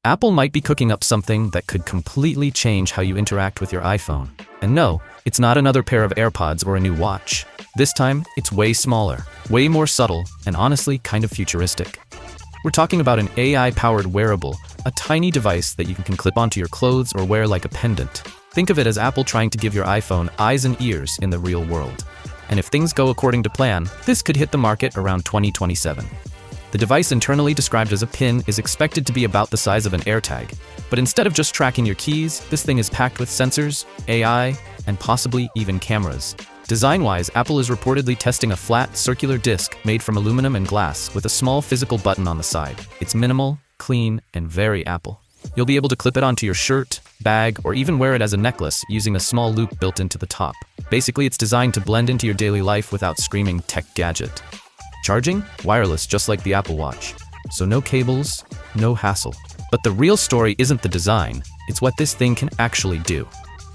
Apple might be cooking up something that could completely change how you interact with your iPhone. And no, it's not another pair of AirPods or a new watch. This time, it's way smaller, way more subtle, and honestly kind of futuristic. We're talking about an AI-powered wearable, a tiny device that you can clip onto your clothes or wear like a pendant. Think of it as Apple trying to give your iPhone eyes and ears in the real world. And if things go according to plan, this could hit the market around 2027. The device, internally described as a pin, is expected to be about the size of an AirTag. But instead of just tracking your keys, this thing is packed with sensors, AI, and possibly even cameras. Design-wise, Apple is reportedly testing a flat, circular disc made from aluminum and glass with a small physical button on the side. It's minimal, clean, and very Apple. You'll be able to clip it onto your shirt, bag, or even wear it as a necklace using a small loop built into the top. Basically, it's designed to blend into your daily life without screaming tech gadget. Charging? Wireless, just like the Apple Watch. So no cables, no hassle. But the real story isn't the design, it's what this thing can actually do.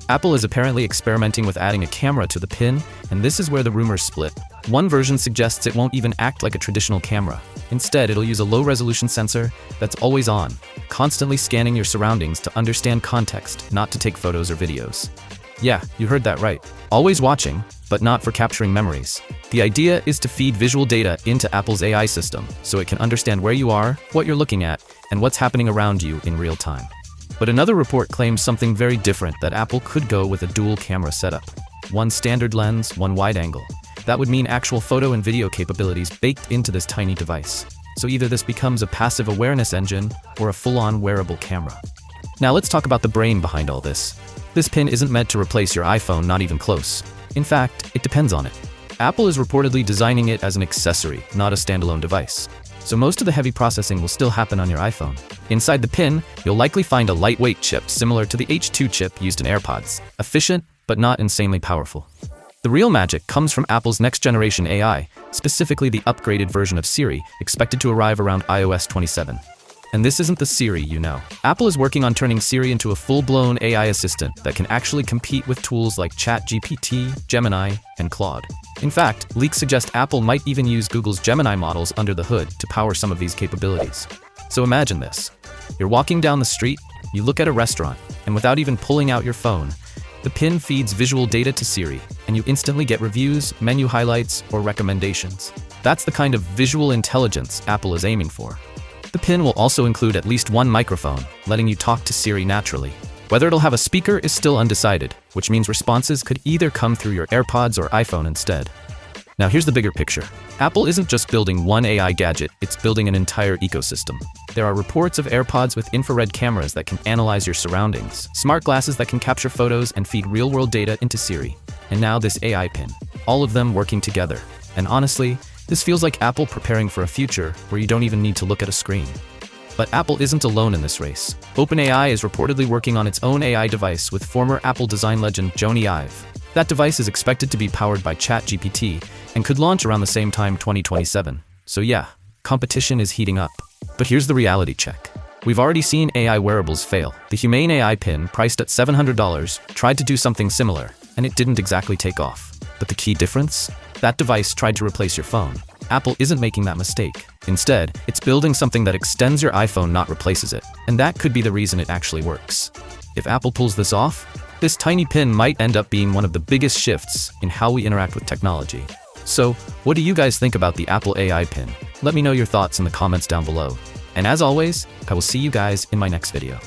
Apple is apparently experimenting with adding a camera to the pin, and this is where the rumors split. One version suggests it won't even act like a traditional camera. Instead, it'll use a low-resolution sensor that's always on, constantly scanning your surroundings to understand context, not to take photos or videos. Yeah, you heard that right. Always watching, but not for capturing memories. The idea is to feed visual data into Apple's AI system, so it can understand where you are, what you're looking at, and what's happening around you in real time. But another report claims something very different, that Apple could go with a dual camera setup. One standard lens, one wide angle. That would mean actual photo and video capabilities baked into this tiny device. So either this becomes a passive awareness engine or a full-on wearable camera. Now let's talk about the brain behind all this. This pin isn't meant to replace your iPhone, not even close. In fact, it depends on it. Apple is reportedly designing it as an accessory, not a standalone device. So most of the heavy processing will still happen on your iPhone. Inside the pin, you'll likely find a lightweight chip similar to the H2 chip used in AirPods. Efficient, but not insanely powerful. The real magic comes from Apple's next-generation AI, specifically the upgraded version of Siri, expected to arrive around iOS 27. And this isn't the Siri you know. Apple is working on turning Siri into a full-blown AI assistant that can actually compete with tools like ChatGPT, Gemini, and Claude. In fact, leaks suggest Apple might even use Google's Gemini models under the hood to power some of these capabilities. So imagine this. You're walking down the street, you look at a restaurant, and without even pulling out your phone, the pin feeds visual data to Siri, and you instantly get reviews, menu highlights, or recommendations. That's the kind of visual intelligence Apple is aiming for. The pin will also include at least one microphone, letting you talk to Siri naturally. Whether it'll have a speaker is still undecided, which means responses could either come through your AirPods or iPhone instead. Now here's the bigger picture. Apple isn't just building one AI gadget, it's building an entire ecosystem. There are reports of AirPods with infrared cameras that can analyze your surroundings, smart glasses that can capture photos and feed real-world data into Siri, and now this AI pin. All of them working together. And honestly, this feels like Apple preparing for a future where you don't even need to look at a screen. But Apple isn't alone in this race. OpenAI is reportedly working on its own AI device with former Apple design legend Jony Ive. That device is expected to be powered by ChatGPT and could launch around the same time, 2027. So yeah, competition is heating up. But here's the reality check. We've already seen AI wearables fail. The Humane AI pin, priced at $700, tried to do something similar, and it didn't exactly take off. But the key difference? That device tried to replace your phone. Apple isn't making that mistake. Instead, it's building something that extends your iPhone, not replaces it. And that could be the reason it actually works. If Apple pulls this off, this tiny pin might end up being one of the biggest shifts in how we interact with technology. So, what do you guys think about the Apple AI pin? Let me know your thoughts in the comments down below. And as always, I will see you guys in my next video.